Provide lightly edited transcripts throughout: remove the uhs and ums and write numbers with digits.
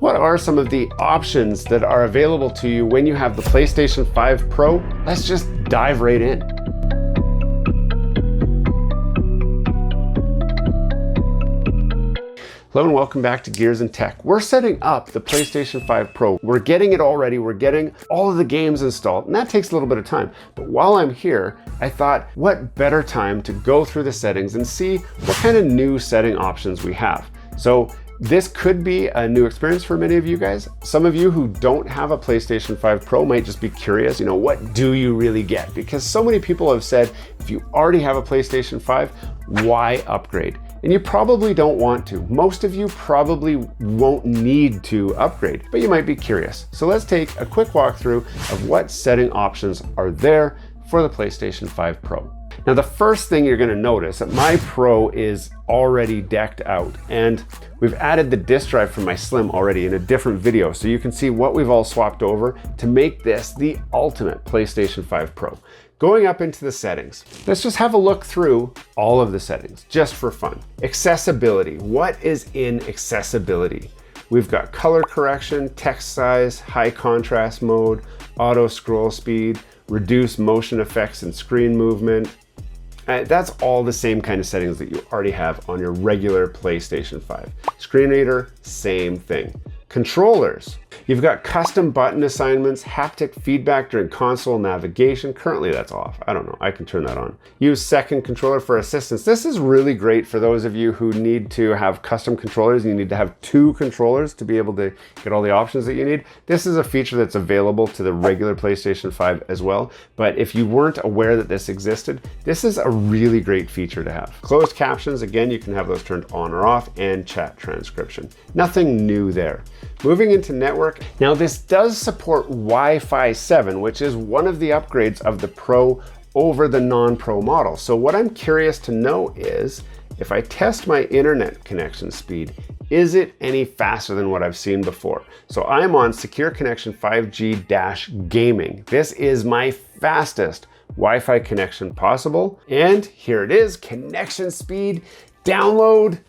What are some of the options that are available to you when you have the PlayStation 5 Pro? Let's just dive right in. Hello and welcome back to Gears and Tech. We're setting up the PlayStation 5 Pro. We're getting it all ready. We're getting all of the games installed, and that takes a little bit of time. But while I'm here, I thought, what better time to go through the settings and see what kind of new setting options we have. So this could be a new experience for many of you guys. Some of you who don't have a PlayStation 5 Pro might just be curious, what do you really get? Because so many people have said, if you already have a PlayStation 5, why upgrade? And you probably don't want to. Most of you probably won't need to upgrade, but you might be curious. So let's take a quick walkthrough of what setting options are there for the PlayStation 5 Pro. Now, the first thing you're gonna notice that my Pro is already decked out, and we've added the disk drive from my Slim already in a different video, so you can see what we've all swapped over to make this the ultimate PlayStation 5 Pro. Going up into the settings, let's just have a look through all of the settings, just for fun. Accessibility, what is in accessibility? We've got color correction, text size, high contrast mode, auto scroll speed, reduce motion effects and screen movement. That's all the same kind of settings that you already have on your regular PlayStation 5. Screen reader, same thing. Controllers, you've got custom button assignments, haptic feedback during console navigation. Currently that's off. I don't know, I can turn that on. Use second controller for assistance. This is really great for those of you who need to have custom controllers. You need to have two controllers to be able to get all the options that you need. This is a feature that's available to the regular PlayStation 5 as well. But if you weren't aware that this existed, this is a really great feature to have. Closed captions, again, you can have those turned on or off, and chat transcription. Nothing new there. Moving into network, now this does support Wi-Fi 7, which is one of the upgrades of the Pro over the non-Pro model. So what I'm curious to know is, if I test my internet connection speed, is it any faster than what I've seen before? So I'm on Secure Connection 5G-Gaming. This is my fastest Wi-Fi connection possible. And here it is, connection speed, download.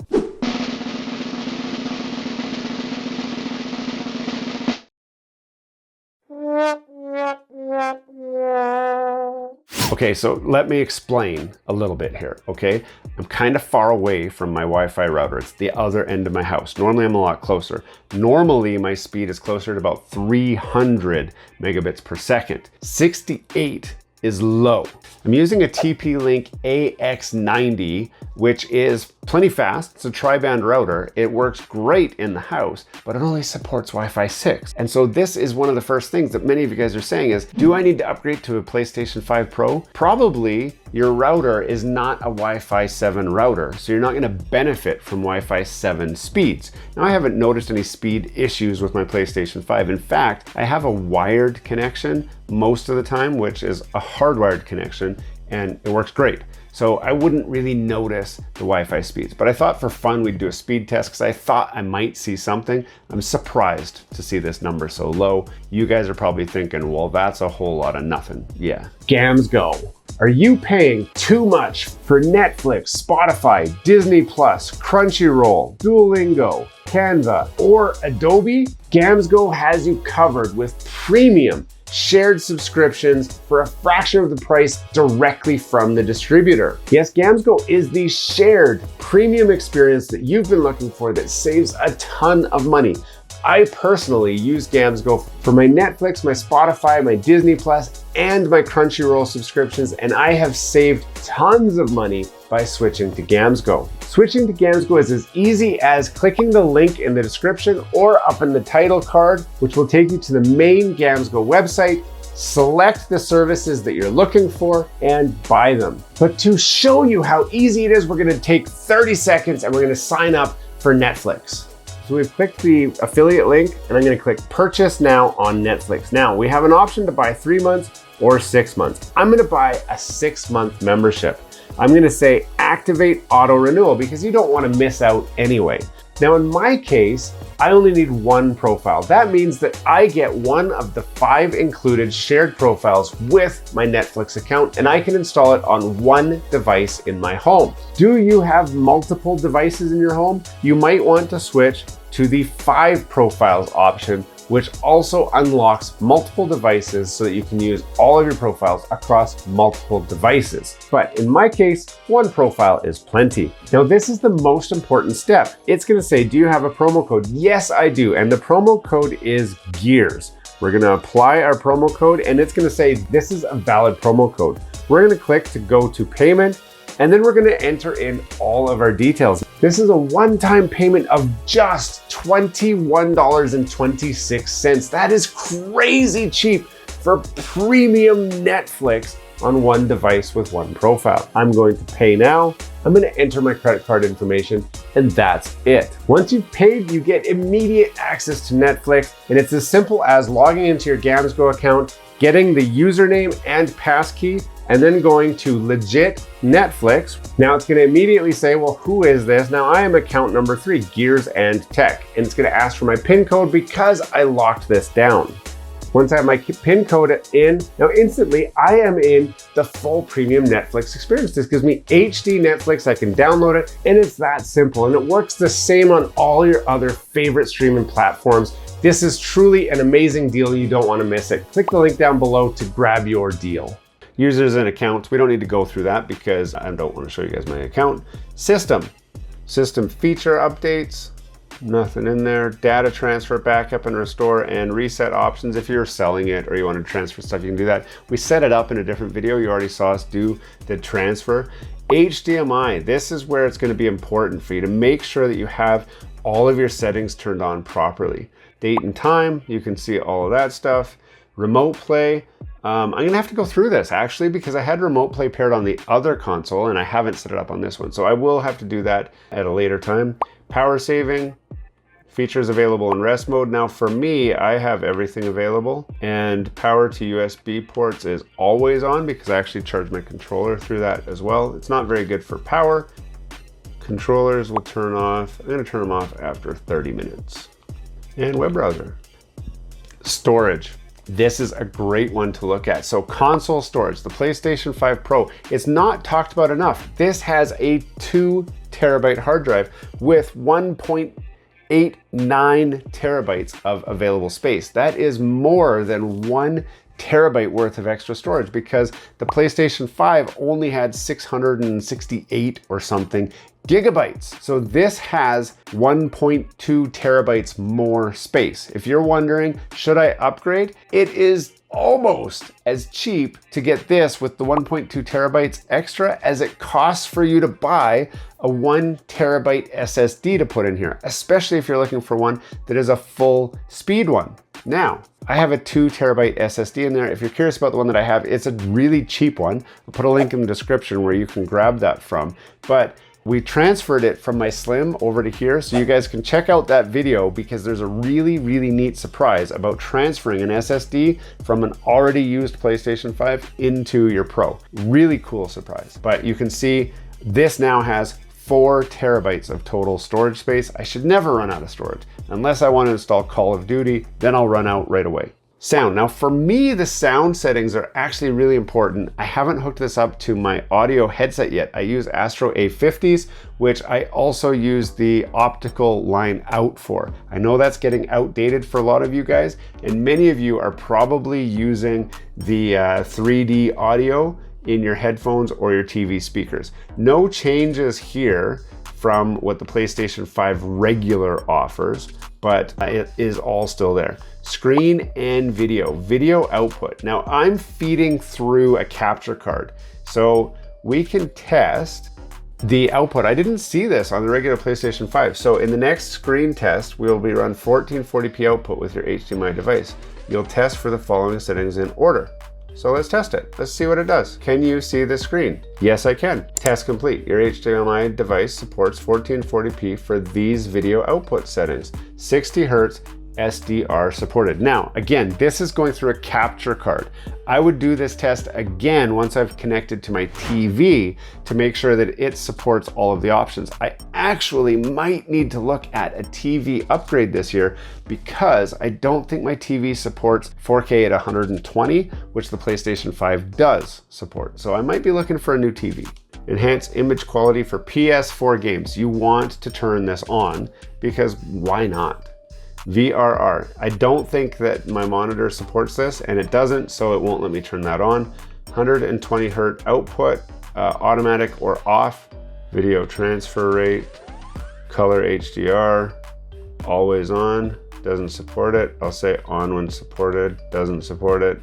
Okay, so let me explain a little bit here, okay? I'm kind of far away from my Wi-Fi router. It's the other end of my house. Normally I'm a lot closer. Normally my speed is closer to about 300 megabits per second. 68 is low. I'm using a TP-Link AX90, which is plenty fast. It's a tri-band router. It works great in the house, but it only supports Wi-Fi 6. And so this is one of the first things that many of you guys are saying is, do I need to upgrade to a PlayStation 5 Pro? Probably your router is not a Wi-Fi 7 router, so you're not gonna benefit from Wi-Fi 7 speeds. Now, I haven't noticed any speed issues with my PlayStation 5. In fact, I have a wired connection most of the time, which is a hardwired connection, and it works great. So I wouldn't really notice the Wi-Fi speeds, but I thought for fun we'd do a speed test because I thought I might see something. I'm surprised to see this number so low. You guys are probably thinking, well, that's a whole lot of nothing. Yeah. GamsGo. Are you paying too much for Netflix, Spotify, Disney Plus, Crunchyroll, Duolingo, Canva, or Adobe? GamsGo has you covered with premium shared subscriptions for a fraction of the price directly from the distributor. Yes, GamsGo is the shared premium experience that you've been looking for that saves a ton of money. I personally use GamsGo for my Netflix, my Spotify, my Disney Plus, and my Crunchyroll subscriptions, and I have saved tons of money by switching to GamsGo. Switching to GamsGo is as easy as clicking the link in the description or up in the title card, which will take you to the main GamsGo website. Select the services that you're looking for and buy them. But to show you how easy it is, we're gonna take 30 seconds and we're gonna sign up for Netflix. So we've clicked the affiliate link and I'm gonna click purchase now on Netflix. Now we have an option to buy 3 months or 6 months. I'm gonna buy a 6-month membership. I'm gonna say activate auto renewal because you don't wanna miss out anyway. Now in my case, I only need one profile. That means that I get one of the 5 included shared profiles with my Netflix account, and I can install it on one device in my home. Do you have multiple devices in your home? You might want to switch to the 5 profiles option, which also unlocks multiple devices so that you can use all of your profiles across multiple devices. But in my case, 1 profile is plenty. Now, this is the most important step. It's gonna say, do you have a promo code? Yes, I do. And the promo code is GEARS. We're gonna apply our promo code and it's gonna say, this is a valid promo code. We're gonna click to go to payment, and then we're gonna enter in all of our details. This is a one-time payment of just $21.26. That is crazy cheap for premium Netflix on 1 device with 1 profile. I'm going to pay now. I'm gonna enter my credit card information, and that's it. Once you've paid, you get immediate access to Netflix, and it's as simple as logging into your GamsGo account, getting the username and passkey, and then going to legit Netflix. Now it's gonna immediately say, well, who is this? Now I am account number 3, Gears and Tech, and it's gonna ask for my PIN code because I locked this down. Once I have my PIN code in, now instantly I am in the full premium Netflix experience. This gives me HD Netflix, I can download it, and it's that simple. And it works the same on all your other favorite streaming platforms. This is truly an amazing deal. You don't wanna miss it. Click the link down below to grab your deal. Users and accounts, we don't need to go through that because I don't want to show you guys my account. System feature updates, nothing in there. Data transfer, backup and restore, and reset options. If you're selling it or you want to transfer stuff, you can do that. We set it up in a different video. You already saw us do the transfer. HDMI, this is where it's going to be important for you to make sure that you have all of your settings turned on properly. Date and time, you can see all of that stuff. Remote play, I'm gonna have to go through this actually because I had remote play paired on the other console and I haven't set it up on this one. So I will have to do that at a later time. Power saving, features available in rest mode. Now for me, I have everything available, and power to USB ports is always on because I actually charge my controller through that as well. It's not very good for power. Controllers will turn off. I'm gonna turn them off after 30 minutes. And web browser. Storage. This is a great one to look at. So console storage, the PlayStation 5 Pro, it's not talked about enough. This has a 2 terabyte hard drive with 1.89 terabytes of available space. That is more than 1 terabyte worth of extra storage because the PlayStation 5 only had 668 or something gigabytes. So this has 1.2 terabytes more space. If you're wondering, should I upgrade? It is almost as cheap to get this with the 1.2 terabytes extra as it costs for you to buy a 1 terabyte SSD to put in here, especially if you're looking for one that is a full speed one. Now, I have a 2 terabyte SSD in there. If you're curious about the one that I have, it's a really cheap one. I'll put a link in the description where you can grab that from. But we transferred it from my Slim over to here, so you guys can check out that video because there's a really, really neat surprise about transferring an SSD from an already used PlayStation 5 into your Pro. Really cool surprise. But you can see this now has 4 terabytes of total storage space. I should never run out of storage. Unless I want to install Call of Duty, then I'll run out right away. Sound. Now for me, the sound settings are actually really important. I haven't hooked this up to my audio headset yet. I use Astro A50s, which I also use the optical line out for. I know that's getting outdated for a lot of you guys, and many of you are probably using the 3D audio in your headphones or your TV speakers. No changes here from what the PlayStation 5 regular offers, but it is all still there. Screen and video output. Now I'm feeding through a capture card, so we can test the output. I didn't see this on the regular PlayStation 5. So in the next screen test, we'll be run 1440p output with your HDMI device. You'll test for the following settings in order. So let's test it. Let's see what it does. Can you see the screen? Yes, I can. Test complete. Your HDMI device supports 1440p for these video output settings. 60 Hertz SDR supported. Now, again, this is going through a capture card. I would do this test again once I've connected to my TV to make sure that it supports all of the options. I actually might need to look at a TV upgrade this year because I don't think my TV supports 4K at 120, which the PlayStation 5 does support. So I might be looking for a new TV. Enhance image quality for PS4 games. You want to turn this on because why not? VRR. I don't think that my monitor supports this, and it doesn't, so it won't let me turn that on. 120 Hz output, automatic or off. Video transfer rate, color HDR, always on, doesn't support it. I'll say on when supported, doesn't support it.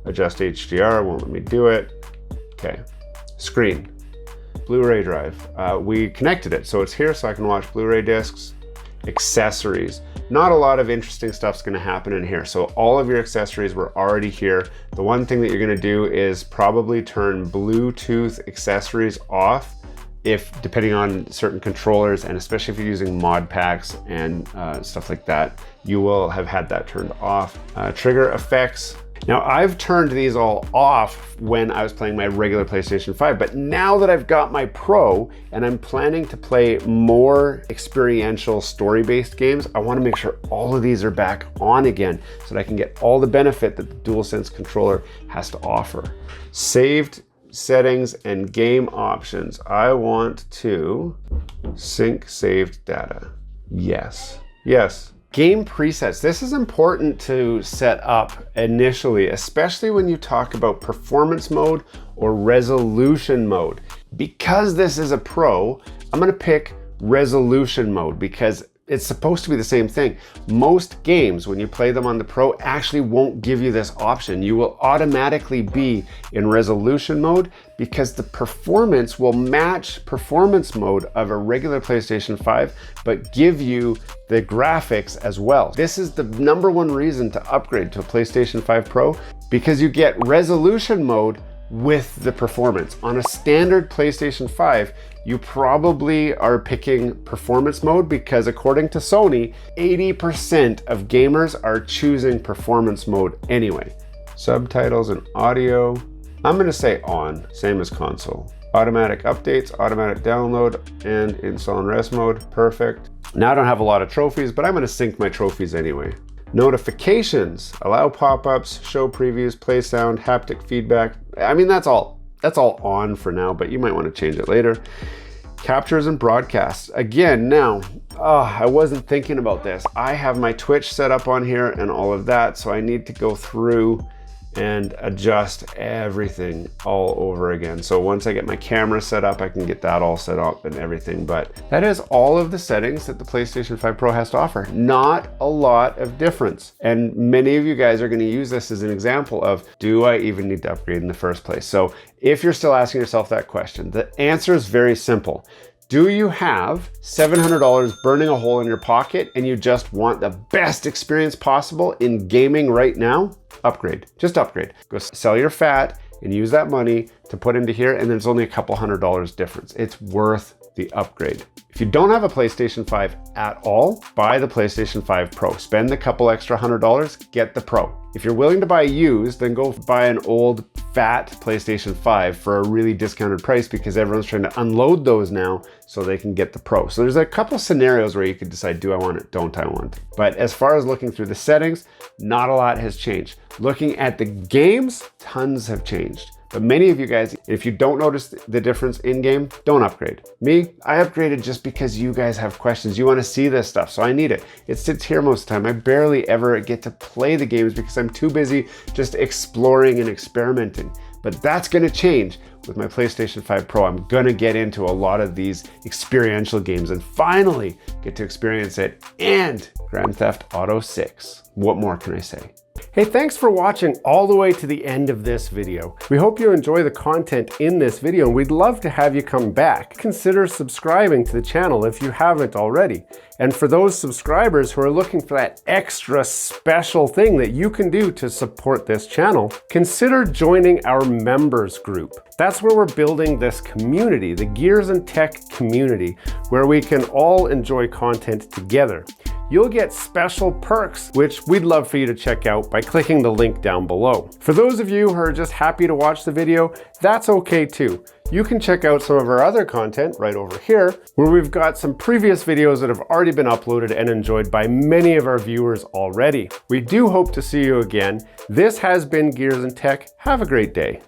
Adjust HDR, won't let me do it. Okay, screen, Blu-ray drive. We connected it, so it's here so I can watch Blu-ray discs. Accessories. Not a lot of interesting stuff's gonna happen in here. So all of your accessories were already here. The one thing that you're gonna do is probably turn Bluetooth accessories off if depending on certain controllers, and especially if you're using mod packs and stuff like that, you will have had that turned off. Trigger effects. Now I've turned these all off when I was playing my regular PlayStation 5, but now that I've got my Pro and I'm planning to play more experiential story-based games, I want to make sure all of these are back on again so that I can get all the benefit that the DualSense controller has to offer. Saved settings and game options. I want to sync saved data. Yes. Yes. Game presets. This is important to set up initially, especially when you talk about performance mode or resolution mode. Because this is a Pro, I'm gonna pick resolution mode because it's supposed to be the same thing. Most games, when you play them on the Pro, actually won't give you this option. You will automatically be in resolution mode because the performance will match performance mode of a regular PlayStation 5, but give you the graphics as well. This is the #1 reason to upgrade to a PlayStation 5 Pro, because you get resolution mode with the performance. On a standard PlayStation 5, you probably are picking performance mode because according to Sony, 80% of gamers are choosing performance mode anyway. Subtitles and audio, I'm gonna say on, same as console. Automatic updates, automatic download, and install in rest mode, perfect. Now I don't have a lot of trophies, but I'm gonna sync my trophies anyway. Notifications, allow pop-ups, show previews, play sound, haptic feedback. I mean, that's all on for now, but you might want to change it later. Captures and broadcasts. Again, now, I wasn't thinking about this. I have my Twitch set up on here and all of that, so I need to go through and adjust everything all over again. So once I get my camera set up, I can get that all set up and everything. But that is all of the settings that the PlayStation 5 Pro has to offer. Not a lot of difference. And many of you guys are gonna use this as an example of, do I even need to upgrade in the first place? So if you're still asking yourself that question, the answer is very simple. Do you have $700 burning a hole in your pocket and you just want the best experience possible in gaming right now? Upgrade, just upgrade. Go sell your fat and use that money to put into here, and there's only a couple $100 difference. It's worth the upgrade. If you don't have a PlayStation 5 at all, buy the PlayStation 5 Pro. Spend the couple extra $100, get the Pro. If you're willing to buy used, then go buy an old fat PlayStation 5 for a really discounted price because everyone's trying to unload those now so they can get the Pro. So there's a couple scenarios where you could decide, do I want it, don't I want it? But as far as looking through the settings, not a lot has changed. Looking at the games, tons have changed. But many of you guys, if you don't notice the difference in game, don't upgrade. Me, I upgraded just because you guys have questions. You want to see this stuff, so I need it. It sits here most of the time. I barely ever get to play the games because I'm too busy just exploring and experimenting. But that's gonna change with my PlayStation 5 Pro. I'm gonna get into a lot of these experiential games and finally get to experience it, and Grand Theft Auto 6. What more can I say? Hey, thanks for watching all the way to the end of this video. We hope you enjoy the content in this video, and we'd love to have you come back. Consider subscribing to the channel if you haven't already. And for those subscribers who are looking for that extra special thing that you can do to support this channel, consider joining our members group. That's where we're building this community, the Gears and Tech community, where we can all enjoy content together. You'll get special perks, which we'd love for you to check out by clicking the link down below. For those of you who are just happy to watch the video, that's okay too. You can check out some of our other content right over here, where we've got some previous videos that have already been uploaded and enjoyed by many of our viewers already. We do hope to see you again. This has been Gears and Tech. Have a great day.